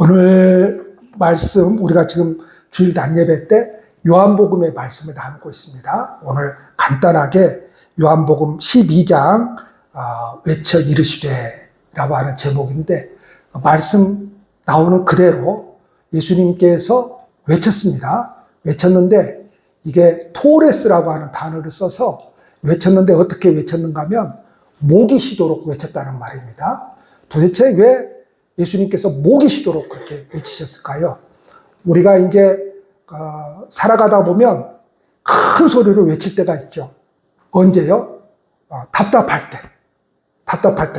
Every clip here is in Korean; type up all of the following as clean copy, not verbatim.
오늘 말씀, 우리가 지금 주일 단예배 때 요한복음의 말씀을 나누고 있습니다. 오늘 간단하게 요한복음 12장 외쳐 이르시되 라고 하는 제목인데, 말씀 나오는 그대로 예수님께서 외쳤습니다. 외쳤는데 이게 토레스라고 하는 단어를 써서 외쳤는데, 어떻게 외쳤는가 하면 목이 쉬도록 외쳤다는 말입니다. 도대체 왜 예수님께서 목이 쉬도록 그렇게 외치셨을까요? 우리가 이제 살아가다 보면 큰 소리로 외칠 때가 있죠. 언제요? 답답할 때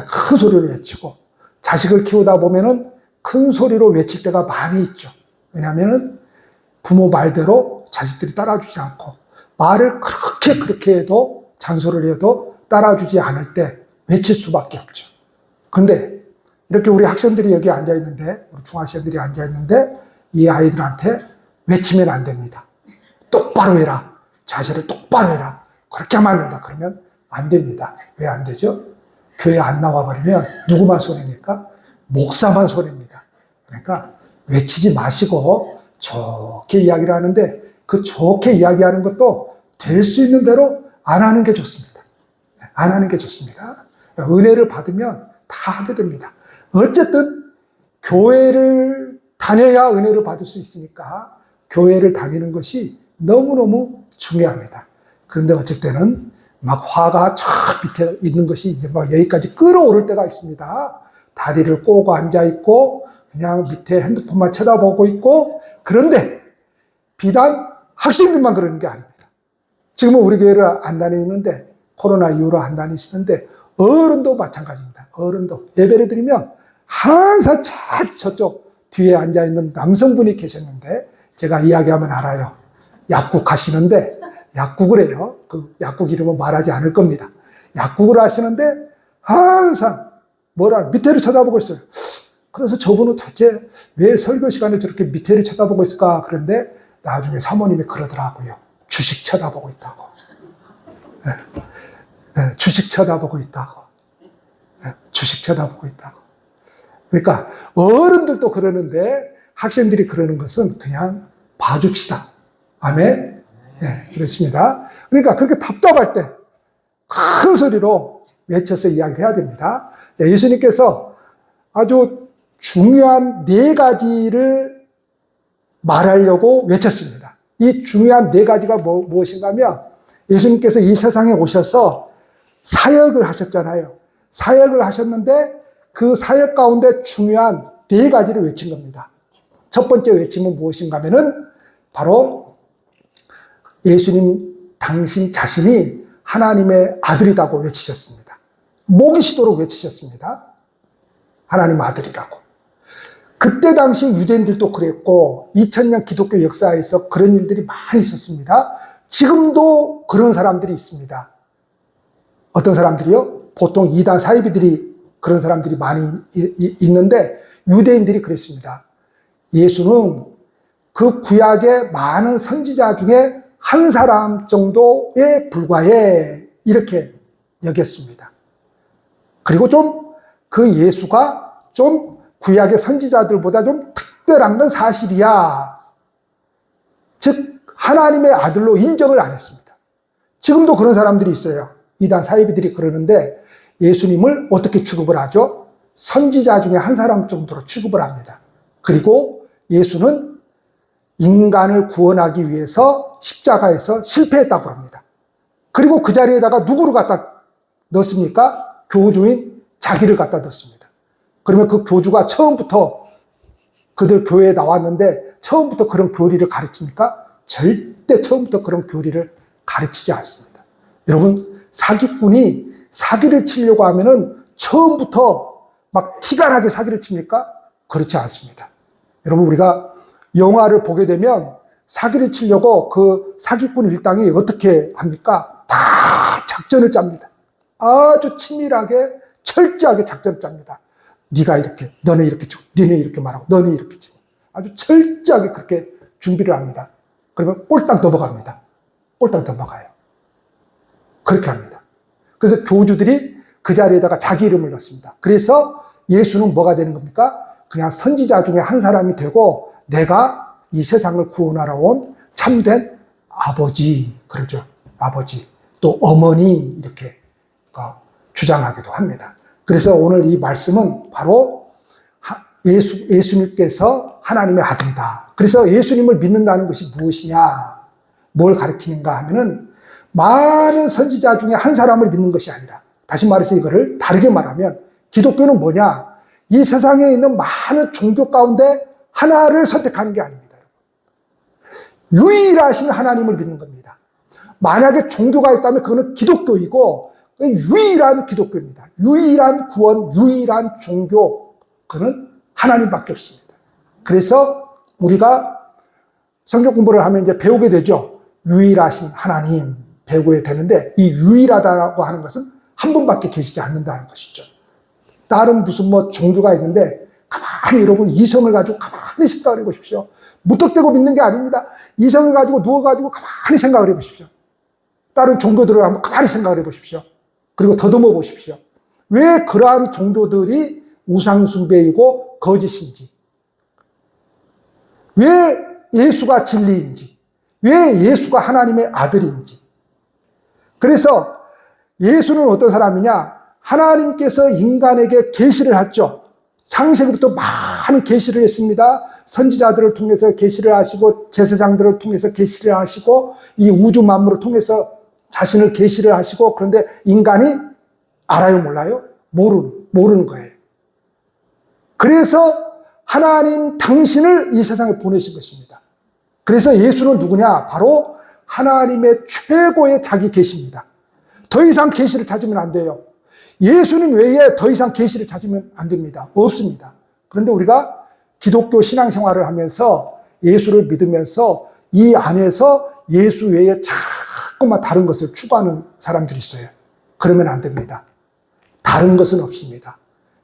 큰 소리로 외치고, 자식을 키우다 보면은 큰 소리로 외칠 때가 많이 있죠. 왜냐하면은 부모 말대로 자식들이 따라주지 않고, 말을 그렇게 해도, 잔소리를 해도 따라주지 않을 때 외칠 수밖에 없죠. 그런데 이렇게 우리 학생들이 여기 앉아있는데, 우리 중학생들이 앉아있는데, 이 아이들한테 외치면 안 됩니다. 똑바로 해라. 자세를 똑바로 해라. 그렇게 하면 안 된다. 그러면 안 됩니다. 왜 안 되죠? 교회 안 나와버리면 누구만 손해입니까? 목사만 손해입니다. 그러니까 외치지 마시고 좋게 이야기를 하는데, 그 좋게 이야기하는 것도 될 수 있는 대로 안 하는 게 좋습니다. 안 하는 게 좋습니다. 은혜를 받으면 다 하게 됩니다. 어쨌든 교회를 다녀야 은혜를 받을 수 있으니까 교회를 다니는 것이 너무너무 중요합니다. 그런데 어쩔 때는 막 화가 저 밑에 있는 것이 이제 막 여기까지 끌어오를 때가 있습니다. 다리를 꼬고 앉아있고 그냥 밑에 핸드폰만 쳐다보고 있고, 그런데 비단 학생들만 그러는 게 아닙니다. 지금은 우리 교회를 안 다니는데, 코로나 이후로 안 다니시는데 어른도 마찬가지입니다. 어른도 예배를 드리면 항상 저쪽 뒤에 앉아있는 남성분이 계셨는데, 제가 이야기하면 알아요. 약국 하시는데, 약국을 해요. 그 약국 이름은 말하지 않을 겁니다. 약국을 하시는데 항상 밑에를 쳐다보고 있어요. 그래서 저분은 도대체 왜 설교 시간에 저렇게 밑에를 쳐다보고 있을까? 그런데 나중에 사모님이 그러더라고요. 주식 쳐다보고 있다고. 주식 쳐다보고 있다고. 주식 쳐다보고 있다고. 그러니까 어른들도 그러는데 학생들이 그러는 것은 그냥 봐줍시다. 아멘? 네, 그렇습니다. 그러니까 그렇게 답답할 때 큰 소리로 외쳐서 이야기해야 됩니다. 예수님께서 아주 중요한 4가지를 말하려고 외쳤습니다. 이 중요한 4가지가 무엇인가 하면, 예수님께서 이 세상에 오셔서 사역을 하셨잖아요. 사역을 하셨는데 그 사역 가운데 중요한 4가지를 외친 겁니다. 첫 번째 외침은 무엇인가 하면은 바로 예수님 당신 자신이 하나님의 아들이라고 외치셨습니다. 목이 쉬도록 외치셨습니다. 하나님 아들이라고. 그때 당시 유대인들도 그랬고 2000년 기독교 역사에서 그런 일들이 많이 있었습니다. 지금도 그런 사람들이 있습니다. 어떤 사람들이요? 보통 이단 사이비들이, 그런 사람들이 많이 있는데, 유대인들이 그랬습니다. 예수는 그 구약의 많은 선지자 중에 한 사람 정도에 불과해, 이렇게 여겼습니다. 그리고 좀 그 예수가 좀 구약의 선지자들보다 좀 특별한 건 사실이야. 즉 하나님의 아들로 인정을 안 했습니다. 지금도 그런 사람들이 있어요. 이단 사이비들이 그러는데, 예수님을 어떻게 취급을 하죠? 선지자 중에 한 사람 정도로 취급을 합니다. 그리고 예수는 인간을 구원하기 위해서 십자가에서 실패했다고 합니다. 그리고 그 자리에다가 누구를 갖다 넣습니까? 교주인 자기를 갖다 넣습니다. 그러면 그 교주가 처음부터 그들 교회에 나왔는데 처음부터 그런 교리를 가르칩니까? 절대 처음부터 그런 교리를 가르치지 않습니다. 여러분, 사기꾼이 사기를 치려고 하면은 처음부터 막 티가 나게 사기를 칩니까? 그렇지 않습니다. 여러분, 우리가 영화를 보게 되면 사기를 치려고 그 사기꾼 일당이 어떻게 합니까? 다 작전을 짭니다. 아주 친밀하게 철저하게 작전을 짭니다. 네가 이렇게, 너네 이렇게 치고, 너네 이렇게 말하고, 너네 이렇게 치고, 아주 철저하게 그렇게 준비를 합니다. 그러면 꼴딱 넘어갑니다. 꼴딱 넘어가요. 그렇게 합니다. 그래서 교주들이 그 자리에다가 자기 이름을 넣습니다. 그래서 예수는 뭐가 되는 겁니까? 그냥 선지자 중에 한 사람이 되고 내가 이 세상을 구원하러 온 참된 아버지, 그러죠. 아버지, 또 어머니, 이렇게 주장하기도 합니다. 그래서 오늘 이 말씀은 바로 예수님께서 하나님의 아들이다. 그래서 예수님을 믿는다는 것이 무엇이냐, 뭘 가리키는가 하면은 많은 선지자 중에 한 사람을 믿는 것이 아니라, 다시 말해서 이거를 다르게 말하면 기독교는 뭐냐, 이 세상에 있는 많은 종교 가운데 하나를 선택하는 게 아닙니다. 유일하신 하나님을 믿는 겁니다. 만약에 종교가 있다면 그거는 기독교이고 유일한 기독교입니다. 유일한 구원, 유일한 종교, 그는 하나님밖에 없습니다. 그래서 우리가 성경 공부를 하면 이제 배우게 되죠. 유일하신 하나님 배우게 되는데, 이 유일하다고 하는 것은 한 분밖에 계시지 않는다는 것이죠. 다른 무슨 종교가 있는데 가만히 여러분 이성을 가지고 가만히 생각을 해보십시오. 무턱대고 믿는 게 아닙니다. 이성을 가지고 누워가지고 가만히 생각을 해보십시오. 다른 종교들을 한번 가만히 생각을 해보십시오. 그리고 더듬어 보십시오. 왜 그러한 종교들이 우상숭배이고 거짓인지, 왜 예수가 진리인지, 왜 예수가 하나님의 아들인지. 그래서 예수는 어떤 사람이냐, 하나님께서 인간에게 계시를 했죠. 창세기부터 많은 계시를 했습니다. 선지자들을 통해서 계시를 하시고 제사장들을 통해서 계시를 하시고 이 우주 만물을 통해서 자신을 계시를 하시고, 그런데 인간이 알아요, 몰라요? 모르는 거예요. 그래서 하나님 당신을 이 세상에 보내신 것입니다. 그래서 예수는 누구냐? 바로 하나님의 최고의 자기 계시입니다. 더 이상 계시를 찾으면 안 돼요. 예수님 외에 더 이상 계시를 찾으면 안 됩니다. 없습니다. 그런데 우리가 기독교 신앙생활을 하면서 예수를 믿으면서 이 안에서 예수 외에 자꾸만 다른 것을 추구하는 사람들이 있어요. 그러면 안 됩니다. 다른 것은 없습니다.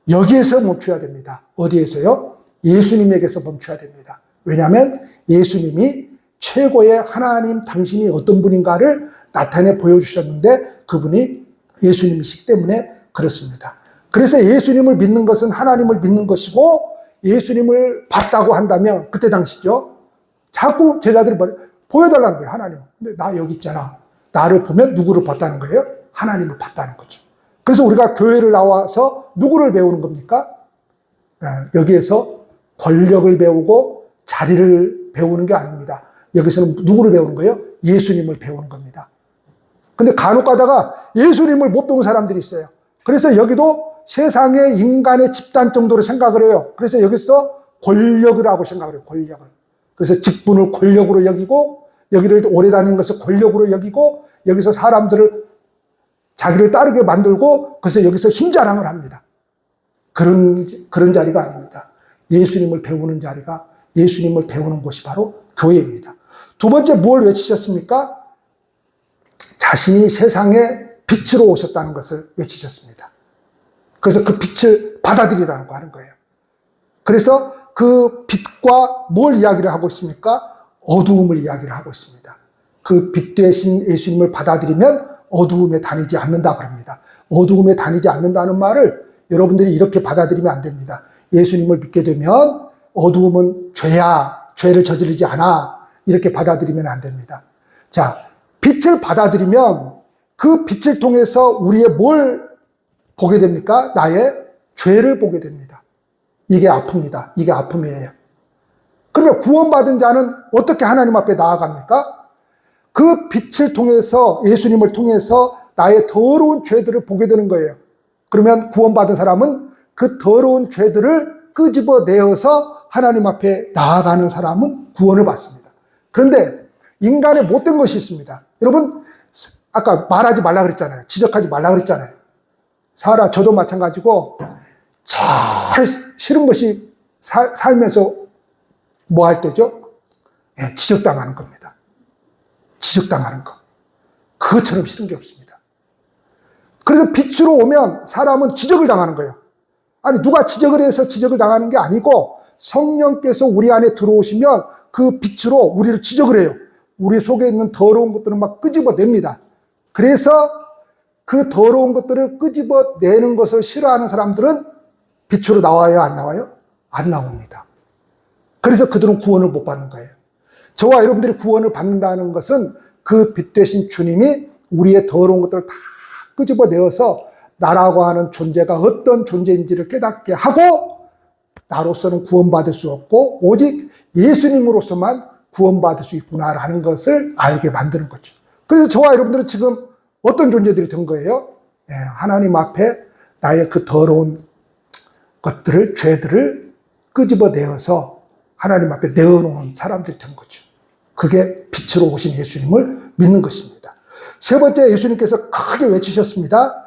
여기에서 멈춰야 됩니다. 어디에서요? 예수님에게서 멈춰야 됩니다. 왜냐하면 예수님이 최고의 하나님 당신이 어떤 분인가를 나타내 보여주셨는데 그분이 예수님이시기 때문에 그렇습니다. 그래서 예수님을 믿는 것은 하나님을 믿는 것이고, 예수님을 봤다고 한다면 그때 당시죠. 자꾸 제자들이 보여달라는 거예요, 하나님. 근데 나 여기 있잖아. 나를 보면 누구를 봤다는 거예요? 하나님을 봤다는 거죠. 그래서 우리가 교회를 나와서 누구를 배우는 겁니까? 여기에서 권력을 배우고 자리를 배우는 게 아닙니다. 여기서는 누구를 배우는 거예요? 예수님을 배우는 겁니다. 근데 간혹 가다가 예수님을 못 배운 사람들이 있어요. 그래서 여기도 세상의 인간의 집단 정도로 생각을 해요. 그래서 여기서 권력을 하고 생각을 해요, 권력을. 그래서 직분을 권력으로 여기고, 여기를 오래 다니는 것을 권력으로 여기고, 여기서 사람들을 자기를 따르게 만들고, 그래서 여기서 힘자랑을 합니다. 그런 자리가 아닙니다. 예수님을 배우는 자리가, 예수님을 배우는 곳이 바로 교회입니다. 두 번째 뭘 외치셨습니까? 자신이 세상에 빛으로 오셨다는 것을 외치셨습니다. 그래서 그 빛을 받아들이라고 하는 거예요. 그래서 그 빛과 뭘 이야기를 하고 있습니까? 어두움을 이야기를 하고 있습니다. 그 빛 대신 예수님을 받아들이면 어두움에 다니지 않는다 그럽니다. 어두움에 다니지 않는다는 말을 여러분들이 이렇게 받아들이면 안 됩니다. 예수님을 믿게 되면 어두움은 죄야, 죄를 저지르지 않아, 이렇게 받아들이면 안 됩니다. 자, 빛을 받아들이면 그 빛을 통해서 우리의 뭘 보게 됩니까? 나의 죄를 보게 됩니다. 이게 아픕니다. 이게 아픔이에요. 그러면 구원받은 자는 어떻게 하나님 앞에 나아갑니까? 그 빛을 통해서, 예수님을 통해서 나의 더러운 죄들을 보게 되는 거예요. 그러면 구원받은 사람은 그 더러운 죄들을 끄집어내어서 하나님 앞에 나아가는 사람은 구원을 받습니다. 그런데 인간의 못된 것이 있습니다. 여러분, 아까 말하지 말라 그랬잖아요. 지적하지 말라 그랬잖아요. 저도 마찬가지고 제일 싫은 것이 살면서 뭐 할 때죠? 네, 지적당하는 겁니다. 지적당하는 거. 그것처럼 싫은 게 없습니다. 그래서 빛으로 오면 사람은 지적을 당하는 거예요. 아니, 누가 지적을 해서 지적을 당하는 게 아니고 성령께서 우리 안에 들어오시면 그 빛으로 우리를 지적을 해요. 우리 속에 있는 더러운 것들은 막 끄집어냅니다. 그래서 그 더러운 것들을 끄집어내는 것을 싫어하는 사람들은 빛으로 나와요, 안 나와요? 안 나옵니다. 그래서 그들은 구원을 못 받는 거예요. 저와 여러분들이 구원을 받는다는 것은 그 빛 되신 주님이 우리의 더러운 것들을 다 끄집어내어서 나라고 하는 존재가 어떤 존재인지를 깨닫게 하고, 나로서는 구원받을 수 없고 오직 예수님으로서만 구원받을 수 있구나라는 것을 알게 만드는 거죠. 그래서 저와 여러분들은 지금 어떤 존재들이 된 거예요? 하나님 앞에 나의 그 더러운 것들을, 죄들을 끄집어내어서 하나님 앞에 내어놓은 사람들이 된 거죠. 그게 빛으로 오신 예수님을 믿는 것입니다. 세 번째, 예수님께서 크게 외치셨습니다.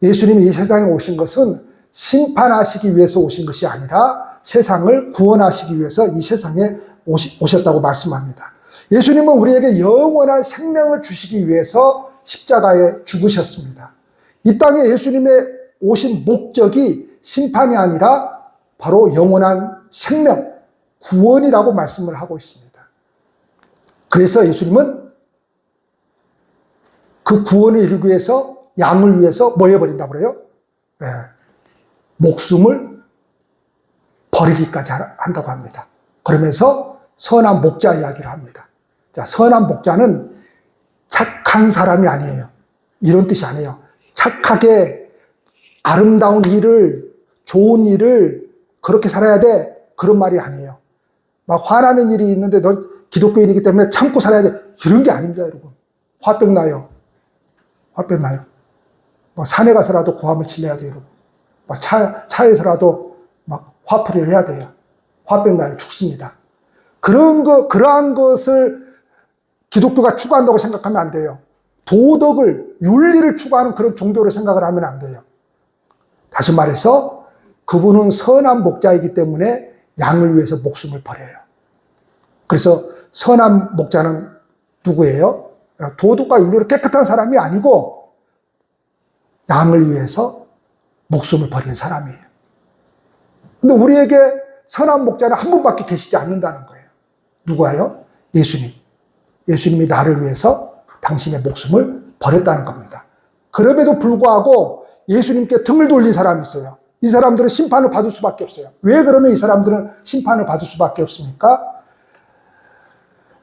예수님이 이 세상에 오신 것은 심판하시기 위해서 오신 것이 아니라 세상을 구원하시기 위해서 이 세상에 오셨다고 말씀합니다. 예수님은 우리에게 영원한 생명을 주시기 위해서 십자가에 죽으셨습니다. 이 땅에 예수님의 오신 목적이 심판이 아니라 바로 영원한 생명, 구원이라고 말씀을 하고 있습니다. 그래서 예수님은 그 구원을 이루기 위해서, 양을 위해서 뭐 해버린다고 그래요? 목숨을 버리기까지 한다고 합니다. 그러면서 선한 목자 이야기를 합니다. 자, 선한 목자는 착한 사람이 아니에요. 이런 뜻이 아니에요. 착하게 아름다운 일을, 좋은 일을 그렇게 살아야 돼, 그런 말이 아니에요. 막 화나는 일이 있는데 너 기독교인이기 때문에 참고 살아야 돼, 이런 게 아닙니다, 여러분. 화병 나요. 화병 나요. 뭐 산에 가서라도 고함을 질러야 돼요, 여러분. 막 차에서라도 막 화풀이를 해야 돼요. 화병 나요. 죽습니다. 그러한 것을 기독교가 추구한다고 생각하면 안 돼요. 도덕을, 윤리를 추구하는 그런 종교로 생각을 하면 안 돼요. 다시 말해서 그분은 선한 목자이기 때문에 양을 위해서 목숨을 버려요. 그래서 선한 목자는 누구예요? 도덕과 윤리로 깨끗한 사람이 아니고 양을 위해서 목숨을 버리는 사람이에요. 근데 우리에게 선한 목자는 한 분밖에 계시지 않는다는 거예요. 누가요? 예수님. 예수님이 나를 위해서 당신의 목숨을 버렸다는 겁니다. 그럼에도 불구하고 예수님께 등을 돌린 사람이 있어요. 이 사람들은 심판을 받을 수밖에 없어요. 왜 그러면 이 사람들은 심판을 받을 수밖에 없습니까?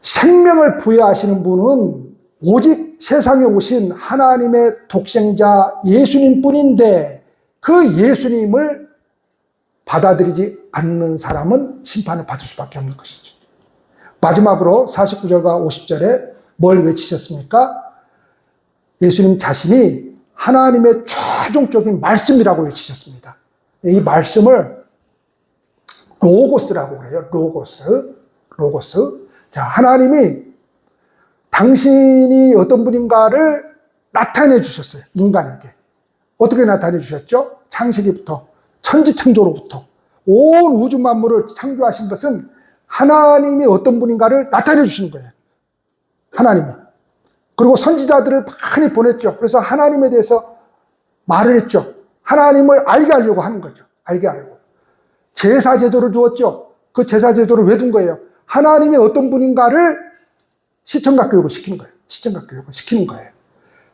생명을 부여하시는 분은 오직 세상에 오신 하나님의 독생자 예수님 뿐인데, 그 예수님을 받아들이지 않는 사람은 심판을 받을 수밖에 없는 것이죠. 마지막으로 49절과 50절에 뭘 외치셨습니까? 예수님 자신이 하나님의 최종적인 말씀이라고 외치셨습니다. 이 말씀을 로고스라고 그래요. 로고스. 자, 하나님이 당신이 어떤 분인가를 나타내 주셨어요. 인간에게. 어떻게 나타내 주셨죠? 창세기부터, 천지창조로부터 온 우주 만물을 창조하신 것은 하나님이 어떤 분인가를 나타내 주시는 거예요. 하나님이. 그리고 선지자들을 많이 보냈죠. 그래서 하나님에 대해서 말을 했죠. 하나님을 알게 하려고 하는 거죠. 알게 하려고. 제사 제도를 주었죠. 그 제사 제도를 왜 둔 거예요? 하나님이 어떤 분인가를 시청각 교육을 시키는 거예요. 시청각 교육을 시키는 거예요.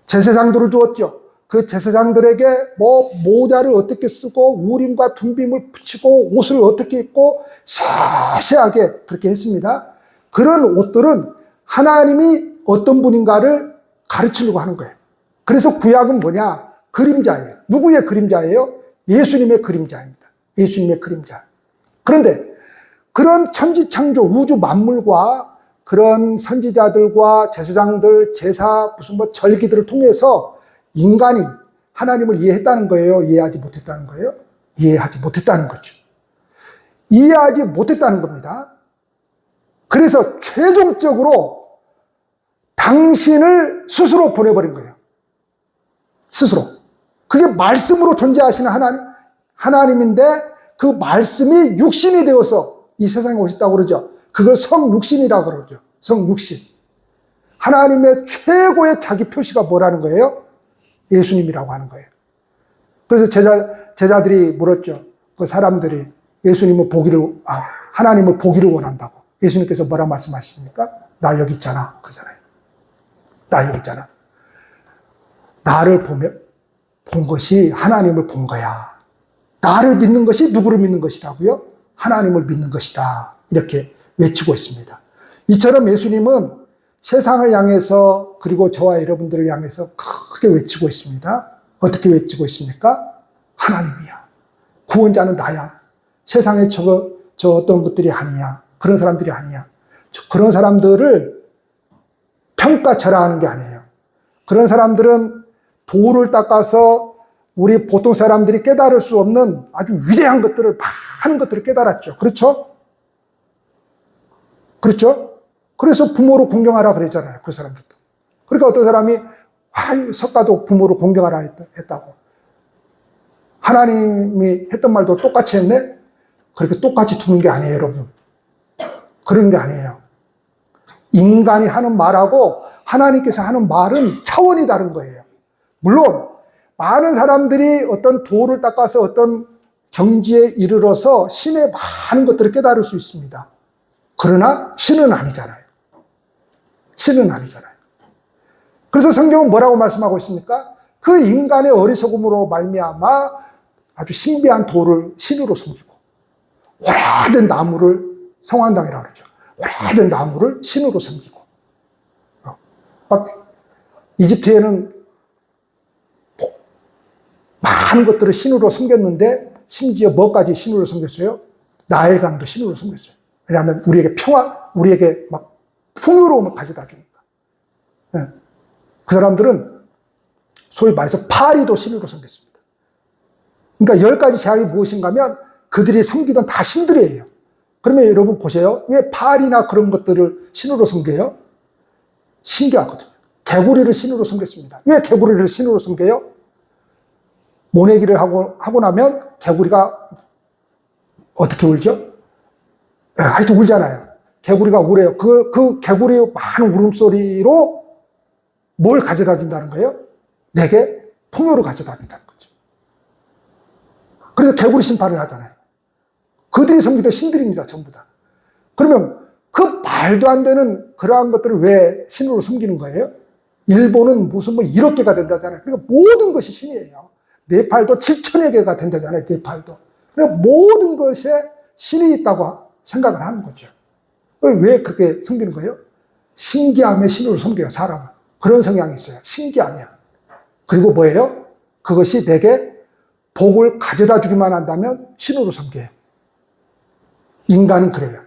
제사장들을 주었죠. 그 제사장들에게 뭐 모자를 어떻게 쓰고 우림과 둠빔을 붙이고 옷을 어떻게 입고 세세하게 그렇게 했습니다. 그런 옷들은 하나님이 어떤 분인가를 가르치려고 하는 거예요. 그래서 구약은 뭐냐? 그림자예요. 누구의 그림자예요? 예수님의 그림자입니다. 예수님의 그림자. 그런데 그런 천지창조 우주 만물과 그런 선지자들과 제사장들, 제사, 무슨 뭐 절기들을 통해서 인간이 하나님을 이해했다는 거예요? 이해하지 못했다는 거예요? 이해하지 못했다는 거죠. 이해하지 못했다는 겁니다. 그래서 최종적으로 당신을 스스로 보내버린 거예요. 스스로. 그게 말씀으로 존재하시는 하나님인데 그 말씀이 육신이 되어서 이 세상에 오셨다고 그러죠. 그걸 성육신이라고 그러죠. 성육신. 하나님의 최고의 자기 표시가 뭐라는 거예요? 예수님이라고 하는 거예요. 그래서 제자들이 물었죠. 그 사람들이 하나님을 보기를 원한다고. 예수님께서 뭐라 말씀하십니까? 나 여기 있잖아. 그러잖아요. 나 여기 있잖아. 나를 본 것이 하나님을 본 거야. 나를 믿는 것이 누구를 믿는 것이라고요? 하나님을 믿는 것이다. 이렇게 외치고 있습니다. 이처럼 예수님은 세상을 향해서 그리고 저와 여러분들을 향해서 크게 외치고 있습니다. 어떻게 외치고 있습니까? 하나님이야. 구원자는 나야. 세상에 저 어떤 것들이 아니야. 그런 사람들이 아니야. 그런 사람들을 평가절하하는 게 아니에요. 그런 사람들은 돌을 닦아서 우리 보통 사람들이 깨달을 수 없는 아주 위대한 것들을, 많은 것들을 깨달았죠. 그렇죠? 그렇죠? 그래서 부모를 공경하라 그랬잖아요. 그 사람들도. 그러니까 어떤 사람이 석가도 부모를 공경하라 했다고. 하나님이 했던 말도 똑같이 했네? 그렇게 똑같이 두는 게 아니에요, 여러분. 그런 게 아니에요. 인간이 하는 말하고 하나님께서 하는 말은 차원이 다른 거예요. 물론 많은 사람들이 어떤 도를 닦아서 어떤 경지에 이르러서 신의 많은 것들을 깨달을 수 있습니다. 그러나 신은 아니잖아요. 신은 아니잖아요. 그래서 성경은 뭐라고 말씀하고 있습니까? 그 인간의 어리석음으로 말미암아 아주 신비한 돌을 신으로 섬기고 오래된 나무를 성환당이라고 그러죠. 오래된 나무를 신으로 섬기고 막 이집트에는 많은 것들을 신으로 섬겼는데 심지어 뭐까지 신으로 섬겼어요? 나일강도 신으로 섬겼어요. 왜냐하면 우리에게 평화, 우리에게 막 풍요로움을 가져다 주니까. 네. 그 사람들은 소위 말해서 파리도 신으로 섬겼습니다. 그러니까 10가지 재앙이 무엇인가 하면 그들이 섬기던 다 신들이에요. 그러면 여러분 보세요. 왜 파리나 그런 것들을 신으로 섬겨요? 신기하거든요. 개구리를 신으로 섬겼습니다. 왜 개구리를 신으로 섬겨요? 모내기를 하고 나면 개구리가 어떻게 울죠? 하여튼 울잖아요. 개구리가 울어요. 그 개구리의 많은 울음소리로 뭘 가져다 준다는 거예요? 내게 풍요를 가져다 준다는 거죠. 그래서 개구리 심판을 하잖아요. 그들이 섬기던 신들입니다, 전부 다. 그러면 그 말도 안 되는 그러한 것들을 왜 신으로 섬기는 거예요? 일본은 무슨 뭐 1억 개가 된다잖아요. 그러니까 모든 것이 신이에요. 네팔도 7천여 개가 된다잖아요, 네팔도. 그러니까 모든 것에 신이 있다고 생각을 하는 거죠. 왜 그렇게 섬기는 거예요? 신기함에 신으로 섬겨요, 사람은. 그런 성향이 있어요. 신기하면. 그리고 뭐예요? 그것이 내게 복을 가져다 주기만 한다면 신으로 섬겨요. 인간은 그래요.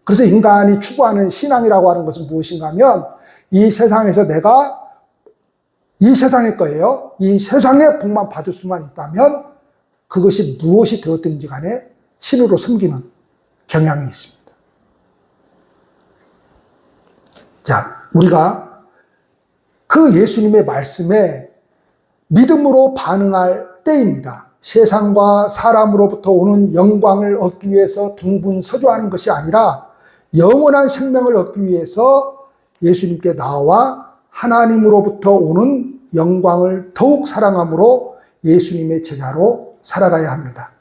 그래서 인간이 추구하는 신앙이라고 하는 것은 무엇인가 하면 이 세상에서 내가 이 세상의 거예요. 이 세상의 복만 받을 수만 있다면 그것이 무엇이 되었든지 간에 신으로 섬기는 경향이 있습니다. 자, 우리가 그 예수님의 말씀에 믿음으로 반응할 때입니다. 세상과 사람으로부터 오는 영광을 얻기 위해서 동분서주하는 것이 아니라 영원한 생명을 얻기 위해서 예수님께 나와 하나님으로부터 오는 영광을 더욱 사랑함으로 예수님의 제자로 살아가야 합니다.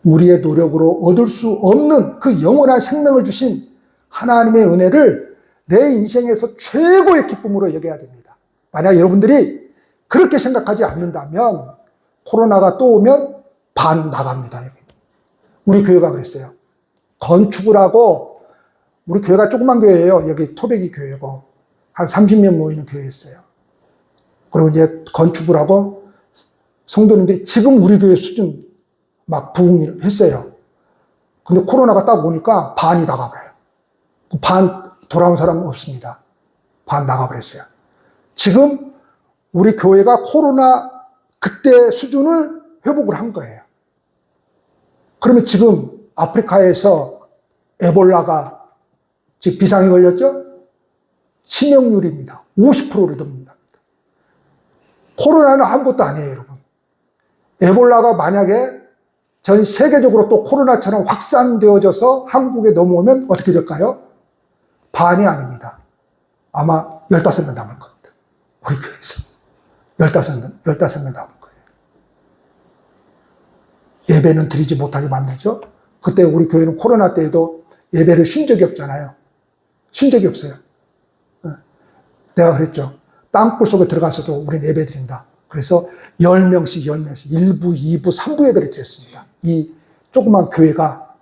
우리의 노력으로 얻을 수 없는 그 영원한 생명을 주신 하나님의 은혜를 내 인생에서 최고의 기쁨으로 여겨야 됩니다. 만약 여러분들이 그렇게 생각하지 않는다면 코로나가 또 오면 반 나갑니다. 여기. 우리 교회가 그랬어요. 건축을 하고 우리 교회가 조그만 교회예요. 여기 토백이 교회고 한 30명 모이는 교회였어요. 그리고 이제 건축을 하고 성도님들이 지금 우리 교회 수준 막 부흥을 했어요. 근데 코로나가 딱 오니까 반이 나가버려요. 반 돌아온 사람은 없습니다. 반 나가버렸어요. 지금 우리 교회가 코로나 그때 수준을 회복을 한 거예요. 그러면 지금 아프리카에서 에볼라가 지금 비상이 걸렸죠? 치명률입니다. 50%를 넘는다. 코로나는 아무것도 아니에요, 여러분. 에볼라가 만약에 전 세계적으로 또 코로나처럼 확산되어져서 한국에 넘어오면 어떻게 될까요? 반이 아닙니다. 아마 15명 남을 겁니다. 우리 교회에서. 15명 남을 거예요. 예배는 드리지 못하게 만들죠? 그때 우리 교회는 코로나 때에도 예배를 쉰 적이 없잖아요. 쉰 적이 없어요. 내가 그랬죠. 땅굴 속에 들어가서도 우리는 예배 드린다. 그래서 10명씩 10명씩 1부, 2부, 3부 예배를 드렸습니다. 이 조그만 교회가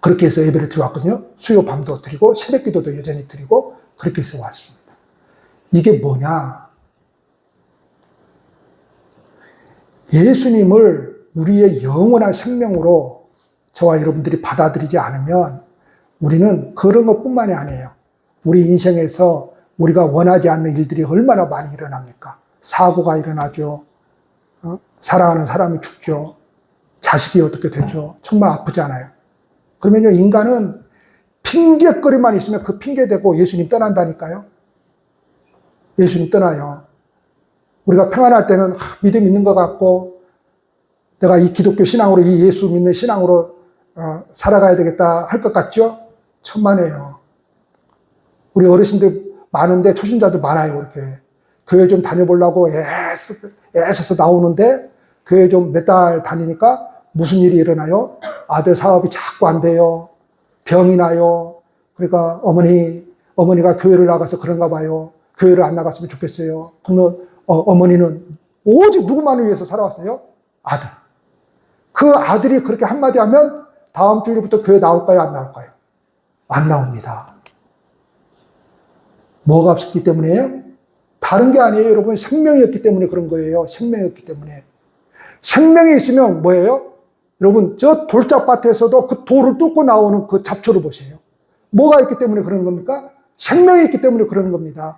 그렇게 해서 예배를 드려왔거든요. 수요 밤도 드리고 새벽 기도도 여전히 드리고 그렇게 해서 왔습니다. 이게 뭐냐? 예수님을 우리의 영원한 생명으로 저와 여러분들이 받아들이지 않으면 우리는 그런 것뿐만이 아니에요. 우리 인생에서 우리가 원하지 않는 일들이 얼마나 많이 일어납니까? 사고가 일어나죠. 사랑하는 사람이 죽죠. 자식이 어떻게 되죠. 정말 아프잖아요. 그러면요, 인간은 핑계거리만 있으면 그 핑계대고 예수님 떠난다니까요. 예수님 떠나요. 우리가 평안할 때는 믿음 있는 것 같고 내가 이 기독교 신앙으로, 이 예수 믿는 신앙으로 살아가야 되겠다 할 것 같죠? 천만에요. 우리 어르신들 많은데 초신자들 많아요. 이렇게 교회 좀 다녀보려고 애써서 나오는데 교회 좀 몇 달 다니니까 무슨 일이 일어나요? 아들 사업이 자꾸 안 돼요. 병이 나요. 그러니까 어머니가 교회를 나가서 그런가 봐요. 교회를 안 나갔으면 좋겠어요. 그러면 어머니는 오직 누구만을 위해서 살아왔어요? 아들. 그 아들이 그렇게 한마디 하면 다음 주일부터 교회 나올까요? 안 나올까요? 안 나옵니다. 뭐가 없었기 때문에요? 다른 게 아니에요, 여러분. 생명이었기 때문에 그런 거예요. 생명이었기 때문에. 생명이 있으면 뭐예요? 여러분, 저 돌짝밭에서도 그 돌을 뚫고 나오는 그 잡초를 보세요. 뭐가 있기 때문에 그런 겁니까? 생명이 있기 때문에 그러는 겁니다.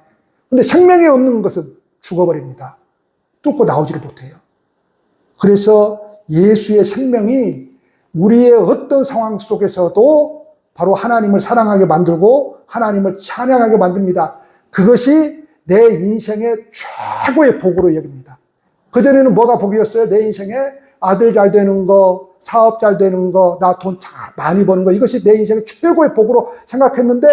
근데 생명이 없는 것은 죽어버립니다. 뚫고 나오지를 못해요. 그래서 예수의 생명이 우리의 어떤 상황 속에서도 바로 하나님을 사랑하게 만들고 하나님을 찬양하게 만듭니다. 그것이 내 인생의 최고의 복으로 여깁니다. 그전에는 뭐가 복이었어요? 내 인생에 아들 잘 되는 거, 사업 잘 되는 거, 나 돈 많이 버는 거, 이것이 내 인생의 최고의 복으로 생각했는데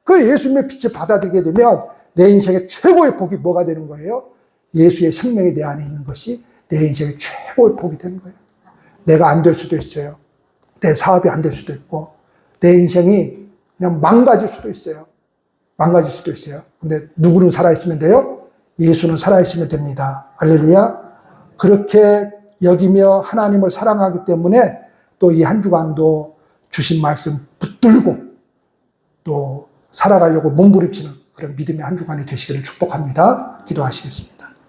그 예수님의 빛을 받아들이게 되면 내 인생의 최고의 복이 뭐가 되는 거예요? 예수의 생명이 내 안에 있는 것이 내 인생의 최고의 복이 되는 거예요. 내가 안 될 수도 있어요. 내 사업이 안 될 수도 있고 내 인생이 그냥 망가질 수도 있어요. 망가질 수도 있어요. 근데 누구는 살아있으면 돼요? 예수는 살아있으면 됩니다. 할렐루야. 그렇게 여기며 하나님을 사랑하기 때문에 또 이 한 주간도 주신 말씀 붙들고 또 살아가려고 몸부림치는 그런 믿음의 한 주간이 되시기를 축복합니다. 기도하시겠습니다.